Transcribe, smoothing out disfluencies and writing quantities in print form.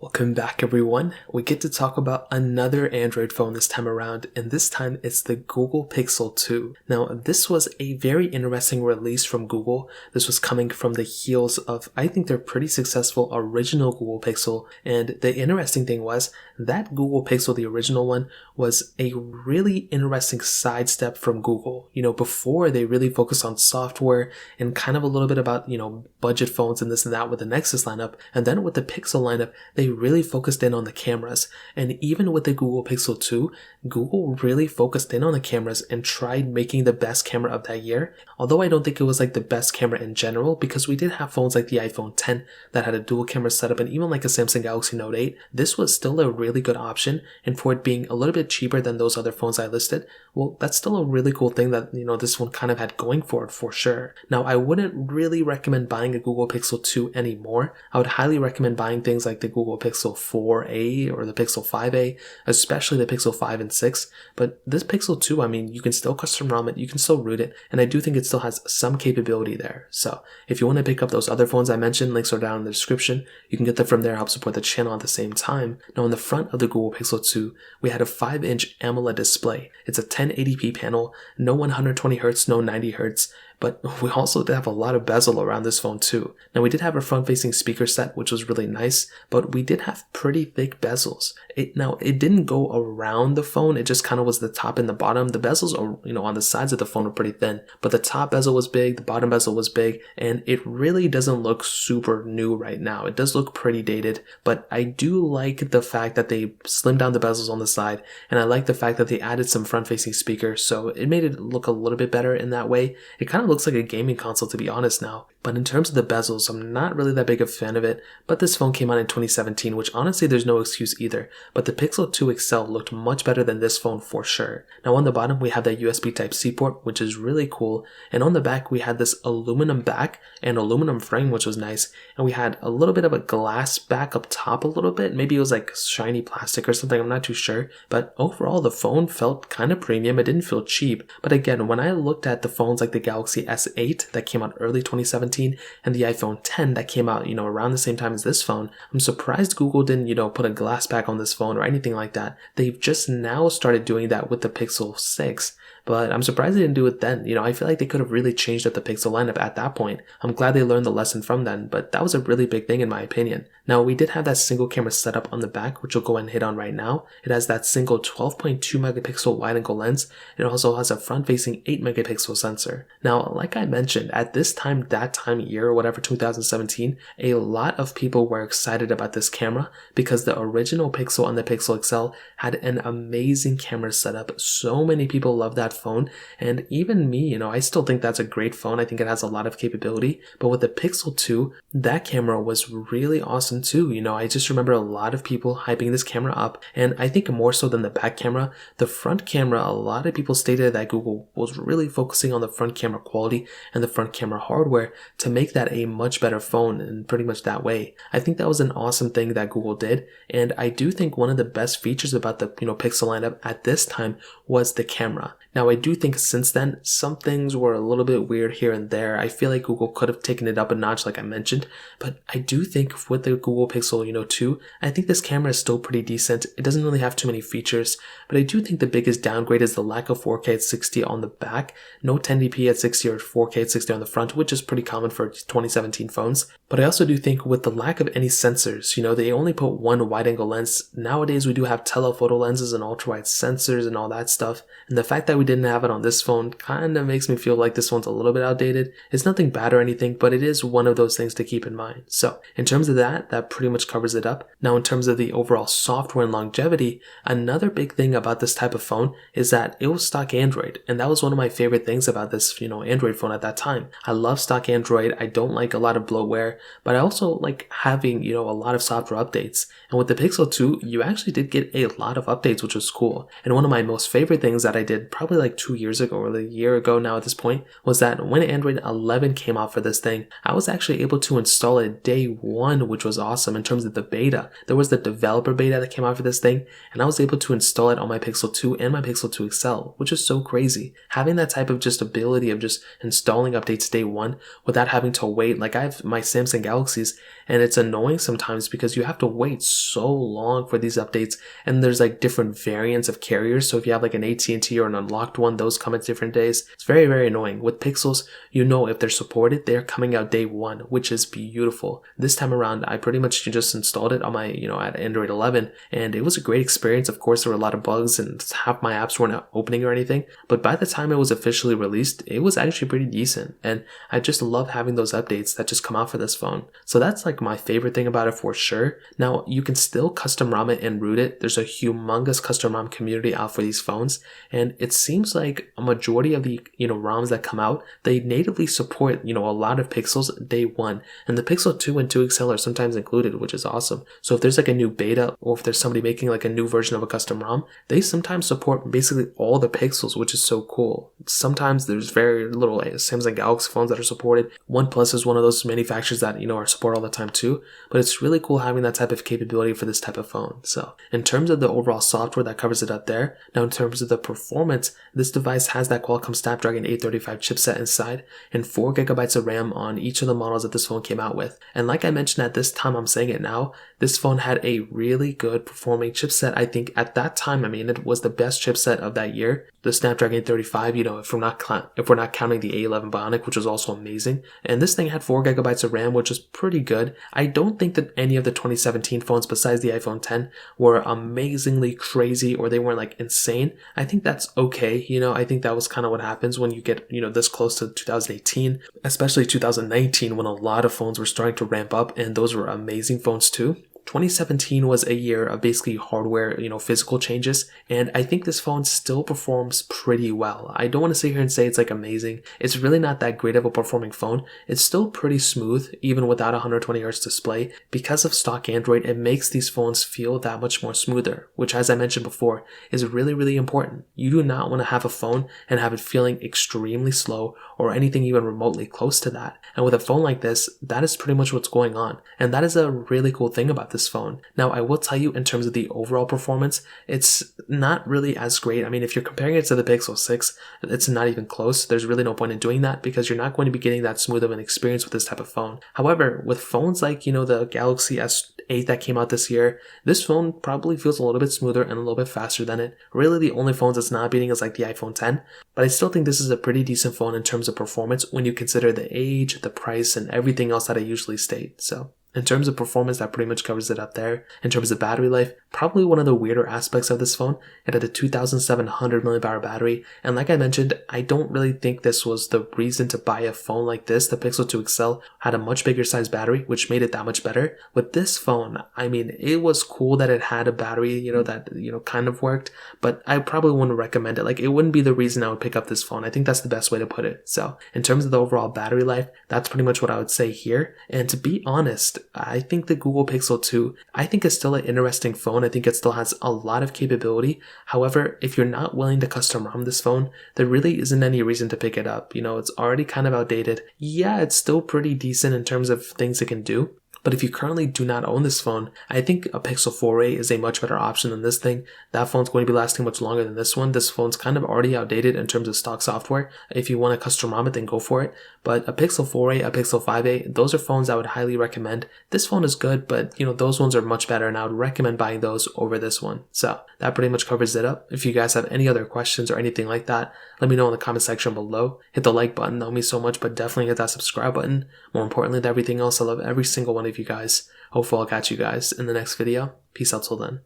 Welcome back everyone. We get to talk about another Android phone this time around, and this time it's the Google Pixel 2. Now this was a very interesting release from Google. This was coming from the heels of, I think, their pretty successful original Google Pixel, and the interesting thing was that Google Pixel, the original one, was a really interesting sidestep from Google. Before they really focused on software and kind of a little bit about, budget phones and this and that with the Nexus lineup, and then with the Pixel lineup, they really focused in on the cameras. And even with the Google Pixel 2, Google really focused in on the cameras and tried making the best camera of that year. Although I don't think it was like the best camera in general, because we did have phones like the iPhone X that had a dual camera setup, and even like a Samsung Galaxy Note 8, this was still a really good option. And for it being a little bit cheaper than those other phones I listed, well, that's still a really cool thing that, this one kind of had going for it for sure. Now, I wouldn't really recommend buying a Google Pixel 2 anymore. I would highly recommend buying things like the Google Pixel 4a or the Pixel 5a, especially the Pixel 5 and 6. But this Pixel 2, you can still custom ROM it, you can still root it, and I do think it still has some capability there. So if you want to pick up those other phones I mentioned, links are down in the description. You can get them from there, help support the channel at the same time. Now, in the front of the Google Pixel 2, we had a 5-inch AMOLED display. It's a 1080p panel, no 120Hz, no 90Hz. But we also did have a lot of bezel around this phone too. Now, we did have a front-facing speaker set, which was really nice, but we did have pretty thick bezels. It didn't go around the phone, it just kind of was the top and the bottom. The bezels are, on the sides of the phone were pretty thin, but the top bezel was big, the bottom bezel was big, and it really doesn't look super new right now. It does look pretty dated, but I do like the fact that they slimmed down the bezels on the side, and I like the fact that they added some front-facing speakers, so it made it look a little bit better in that way. It kind of looks like a gaming console, to be honest now. But in terms of the bezels, I'm not really that big of a fan of it, but this phone came out in 2017, which honestly there's no excuse either. But the Pixel 2 XL looked much better than this phone for sure. Now on the bottom we have that USB Type-C port, which is really cool, and on the back we had this aluminum back and aluminum frame, which was nice, and we had a little bit of a glass back up top a little bit. Maybe it was like shiny plastic or something, I'm not too sure, but overall the phone felt kind of premium. It didn't feel cheap. But again, when I looked at the phones like the Galaxy S8 that came out early 2017 and the iPhone X that came out, around the same time as this phone, I'm surprised Google didn't, put a glass back on this phone or anything like that. They've just now started doing that with the Pixel 6. But I'm surprised they didn't do it then. I feel like they could have really changed up the Pixel lineup at that point. I'm glad they learned the lesson from then, but that was a really big thing in my opinion. Now, we did have that single camera setup on the back, which we'll go ahead and hit on right now. It has that single 12.2 megapixel wide-angle lens. It also has a front-facing 8 megapixel sensor. Now, like I mentioned, at this time, that time of year, or whatever, 2017, a lot of people were excited about this camera because the original Pixel and the Pixel XL had an amazing camera setup. So many people love that phone, and even me, I still think that's a great phone. I think it has a lot of capability, but with the Pixel 2, that camera was really awesome too. I just remember a lot of people hyping this camera up, and I think more so than the back camera, the front camera, a lot of people stated that Google was really focusing on the front camera quality and the front camera hardware to make that a much better phone in pretty much that way. I think that was an awesome thing that Google did, and I do think one of the best features about the Pixel lineup at this time was the camera. Now, I do think since then, some things were a little bit weird here and there. I feel like Google could have taken it up a notch like I mentioned, but I do think with the Google Pixel, 2, I think this camera is still pretty decent. It doesn't really have too many features, but I do think the biggest downgrade is the lack of 4K at 60 on the back. No 1080p at 60 or 4K at 60 on the front, which is pretty common for 2017 phones. But I also do think with the lack of any sensors, they only put one wide-angle lens. Nowadays, we do have telephoto lenses and ultra-wide sensors and all that stuff, and the fact that we didn't have it on this phone kind of makes me feel like this one's a little bit outdated. It's nothing bad or anything, but it is one of those things to keep in mind. So in terms of that pretty much covers it up. Now, in terms of the overall software and longevity, another big thing about this type of phone is that it was stock Android, and that was one of my favorite things about this, Android phone at that time. I love stock Android. I don't like a lot of bloatware, but I also like having, a lot of software updates. And with the Pixel 2, you actually did get a lot of updates, which was cool. And one of my most favorite things that I did probably like 2 years ago or a year ago now at this point was that when Android 11 came out for this thing, I was actually able to install it day one, which was awesome in terms of the beta. There was the developer beta that came out for this thing, and I was able to install it on my Pixel 2 and my Pixel 2 XL, which is so crazy. Having that type of just ability of just installing updates day one without having to wait, like I have my Samsung Galaxies and it's annoying sometimes because you have to wait so long for these updates, and there's like different variants of carriers. So if you have like an AT&T or an unlocked one, those come at different days. It's very, very annoying. With Pixels, you know if they're supported, they're coming out day one, which is beautiful. This time around, I pretty much just installed it on my, at Android 11, and it was a great experience. Of course, there were a lot of bugs and half my apps weren't opening or anything, but by the time it was officially released, it was actually pretty decent, and I just love having those updates that just come out for this phone. So that's like my favorite thing about it for sure. Now, you can still custom ROM it and root it. There's a humongous custom ROM community out for these phones, and it seems like a majority of the, ROMs that come out, they natively support, a lot of Pixels day one, and the Pixel 2 and 2 XL are sometimes included, which is awesome. So if there's like a new beta, or if there's somebody making like a new version of a custom ROM, they sometimes support basically all the Pixels, which is so cool. Sometimes there's very little Samsung Galaxy phones that are supported. OnePlus is one of those manufacturers that, are support all the time too, but it's really cool having that type of capability for this type of phone. So in terms of the overall software, that covers it up there. Now in terms of the performance, this device has that Qualcomm Snapdragon 835 chipset inside and 4GB of RAM on each of the models that this phone came out with. And like I mentioned at this time, I'm saying it now, this phone had a really good performing chipset. I think at that time, it was the best chipset of that year. The Snapdragon 835, if we're not counting the A11 Bionic, which was also amazing. And this thing had 4GB of RAM, which was pretty good. I don't think that any of the 2017 phones besides the iPhone 10 were amazingly crazy or they weren't like insane. I think that's okay. I think that was kind of what happens when you get, this close to 2018, especially 2019, when a lot of phones were starting to ramp up, and those were amazing phones too. 2017 was a year of basically hardware, physical changes, and I think this phone still performs pretty well. I don't want to sit here and say it's like amazing. It's really not that great of a performing phone. It's still pretty smooth, even without a 120Hz display. Because of stock Android, it makes these phones feel that much more smoother, which, as I mentioned before, is really, really important. You do not want to have a phone and have it feeling extremely slow or anything even remotely close to that. And with a phone like this, that is pretty much what's going on. And that is a really cool thing about this phone. Now, I will tell you, in terms of the overall performance, it's not really as great. If you're comparing it to the Pixel 6, it's not even close. There's really no point in doing that because you're not going to be getting that smooth of an experience with this type of phone. However, with phones like, the Galaxy S8 that came out this year, this phone probably feels a little bit smoother and a little bit faster than it. Really, the only phones it's not beating is like the iPhone 10, but I still think this is a pretty decent phone in terms of performance when you consider the age, the price, and everything else that I usually state. So in terms of performance, that pretty much covers it up there. In terms of battery life, probably one of the weirder aspects of this phone, it had a 2700 mAh battery, and like I mentioned, I don't really think this was the reason to buy a phone like this. The Pixel 2 XL had a much bigger size battery, which made it that much better. With this phone, it was cool that it had a battery, that, kind of worked, but I probably wouldn't recommend it. Like, it wouldn't be the reason I would pick up this phone. I think that's the best way to put it. So in terms of the overall battery life, that's pretty much what I would say here. And to be honest, I think the Google Pixel 2, I think is still an interesting phone. I think it still has a lot of capability. However, if you're not willing to custom ROM this phone, there really isn't any reason to pick it up. It's already kind of outdated. Yeah, it's still pretty decent in terms of things it can do. But if you currently do not own this phone, I think a Pixel 4a is a much better option than this thing. That phone's going to be lasting much longer than this one. This phone's kind of already outdated in terms of stock software. If you want to custom ROM it, then go for it. But a Pixel 4a, a Pixel 5a, those are phones I would highly recommend. This phone is good, but those ones are much better, and I would recommend buying those over this one. So that pretty much covers it up. If you guys have any other questions or anything like that, let me know in the comment section below. Hit the like button, that would mean so much, but definitely hit that subscribe button. More importantly than everything else, I love every single one of you guys. Hopefully I'll catch you guys in the next video. Peace out till then.